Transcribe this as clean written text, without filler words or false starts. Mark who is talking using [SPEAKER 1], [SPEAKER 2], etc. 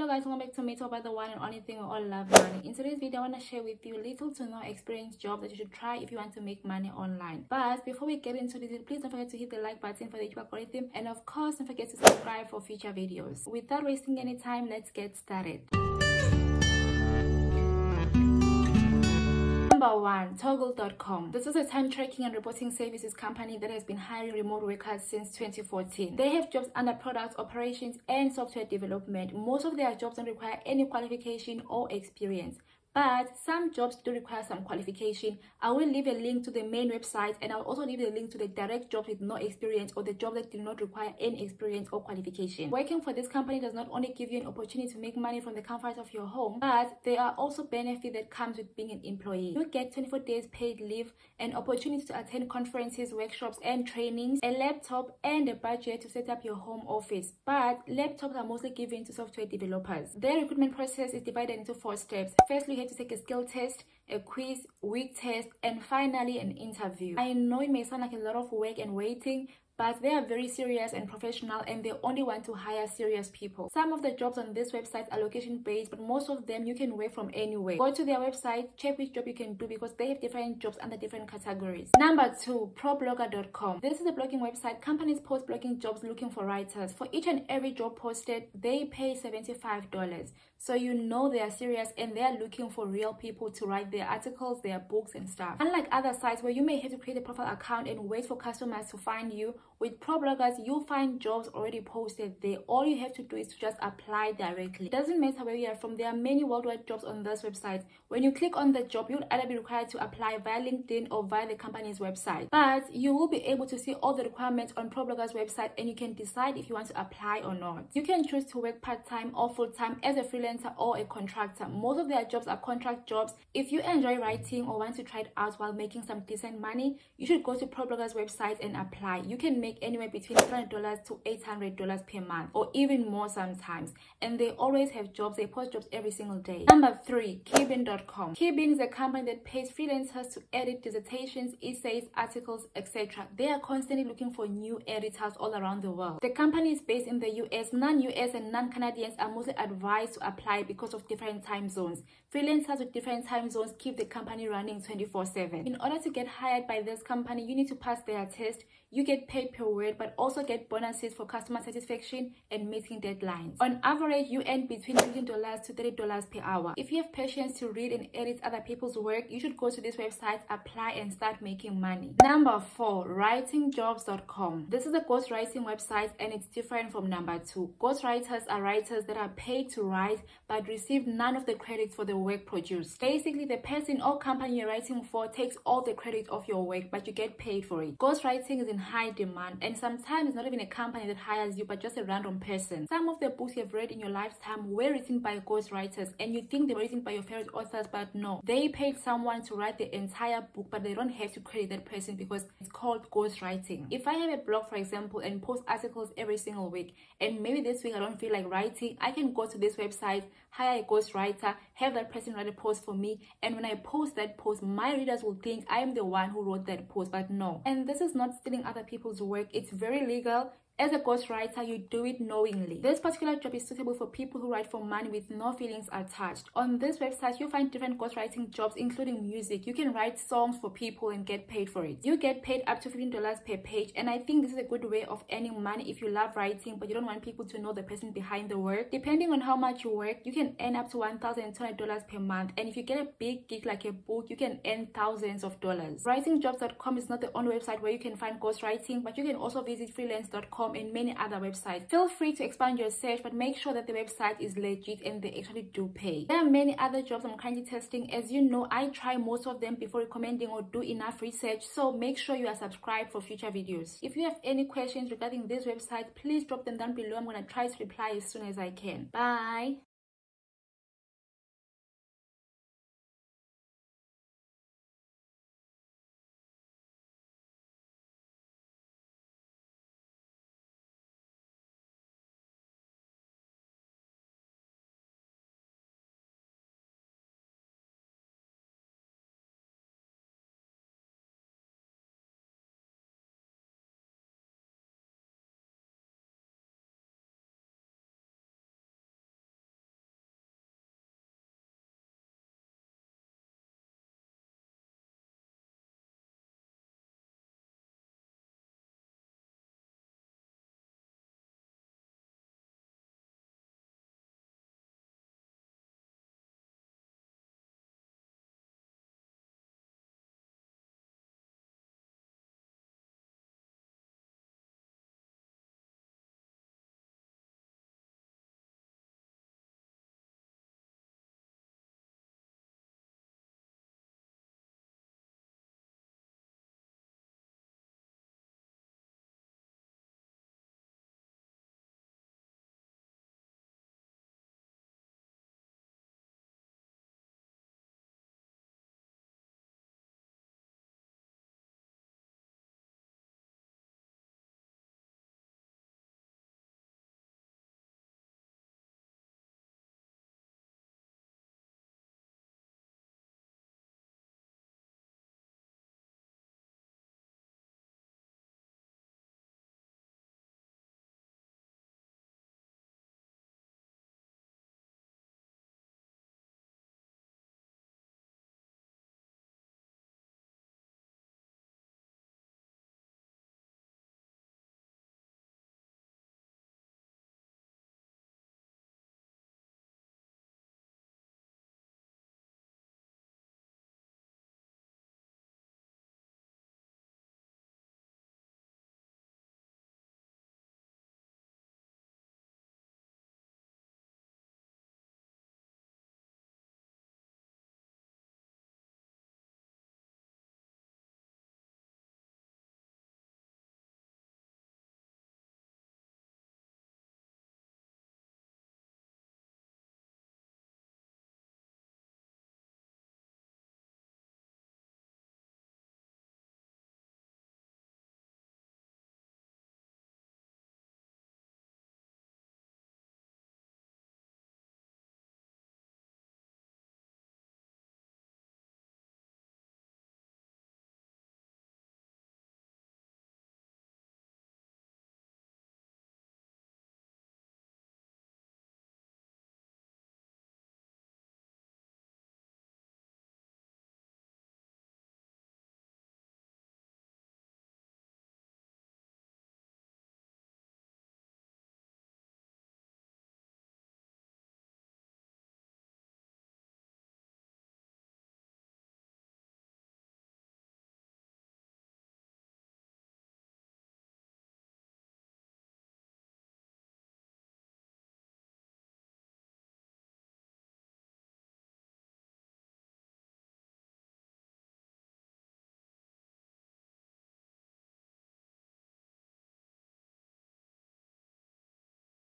[SPEAKER 1] Hello guys, welcome back to me, talk about the one and only thing we all love, money. In today's video, I want to share with you little to no experience job that you should try if you want to make money online. But before we get into this, please don't forget to hit the like button for the YouTube algorithm, and of course don't forget to subscribe for future videos. Without wasting any time, let's get started. Number 1, Toggle.com. This is a time tracking and reporting services company that has been hiring remote workers since 2014. They have jobs under product operations and software development. Most of their jobs don't require any qualification or experience, but some jobs do require some qualification. I will leave a link to the main website, and I'll also leave a link to the direct jobs with no experience or the job that do not require any experience or qualification. Working for this company does not only give you an opportunity to make money from the comfort of your home, but there are also benefits that comes with being an employee. You get 24 days paid leave, an opportunity to attend conferences, workshops and trainings, a laptop and a budget to set up your home office. But laptops are mostly given to software developers. Their recruitment process is divided into 4 steps. Firstly, you have to take a skill test, a quiz, week test, and finally an interview. I know it may sound like a lot of work and waiting, but they are very serious and professional, and they only want to hire serious people. Some of the jobs on this website are location based, but most of them you can work from anywhere. Go to their website, check which job you can do, because they have different jobs under different categories. Number 2, ProBlogger.com. This is a blogging website. Companies post blogging jobs looking for writers. For each and every job posted, they pay $75. So you know they are serious and they are looking for real people to write their articles, their books and stuff. Unlike other sites where you may have to create a profile account and wait for customers to find you, with ProBloggers, you'll find jobs already posted there. All you have to do is to just apply directly. It doesn't matter where you are from. There are many worldwide jobs on this website. When you click on the job, you'll either be required to apply via LinkedIn or via the company's website. But you will be able to see all the requirements on ProBloggers website, and you can decide if you want to apply or not. You can choose to work part-time or full-time as a freelancer or a contractor. Most of their jobs are contract jobs. If you enjoy writing or want to try it out while making some decent money, you should go to ProBloggers website and apply. You can make anywhere between $300 to $800 per month, or even more sometimes, and they always have jobs. They post jobs every single day. Number 3, Cuban.com. Cuban is a company that pays freelancers to edit dissertations, essays, articles, etc. They are constantly looking for new editors all around the world. The company is based in the US. Non-US and non-Canadians are mostly advised to apply because of different time zones. Freelancers with different time zones keep the company running 24/7. In order to get hired by this company, you need to pass their test. You get paid per word, but also get bonuses for customer satisfaction and meeting deadlines. On average, you earn between $15 to $30 per hour. If you have patience to read and edit other people's work, you should go to this website, apply, and start making money. Number 4, writingjobs.com. This is a ghostwriting website, and it's different from number 2. Ghostwriters are writers that are paid to write but receive none of the credit for the work produced. Basically, the person or company you're writing for takes all the credit of your work, but you get paid for it. Ghostwriting is in high demand, and sometimes it's not even a company that hires you, but just a random person. Some of the books you've read in your lifetime were written by ghostwriters, and you think they were written by your favorite authors, but no. They paid someone to write the entire book, but they don't have to credit that person because it's called ghostwriting. If I have a blog, for example, and post articles every single week, and maybe this week I don't feel like writing, I can go to this website, hire a ghostwriter, have that person write a post for me, and when I post that post, my readers will think I am the one who wrote that post, but no. And this is not stealing other people's work. It's very legal. As a ghostwriter, you do it knowingly. This particular job is suitable for people who write for money with no feelings attached. On this website, you'll find different ghostwriting jobs, including music. You can write songs for people and get paid for it. You get paid up to $15 per page, and I think this is a good way of earning money if you love writing, but you don't want people to know the person behind the work. Depending on how much you work, you can earn up to $1,200 per month, and if you get a big gig like a book, you can earn thousands of dollars. Writingjobs.com is not the only website where you can find ghostwriting, but you can also visit freelance.com and many other websites. Feel free to expand your search, but make sure that the website is legit and they actually do pay. There are many other jobs I'm currently testing. As you know, I try most of them before recommending or do enough research, so make sure you are subscribed for future videos. If you have any questions regarding this website, please drop them down below. I'm going to try to reply as soon as I can. Bye.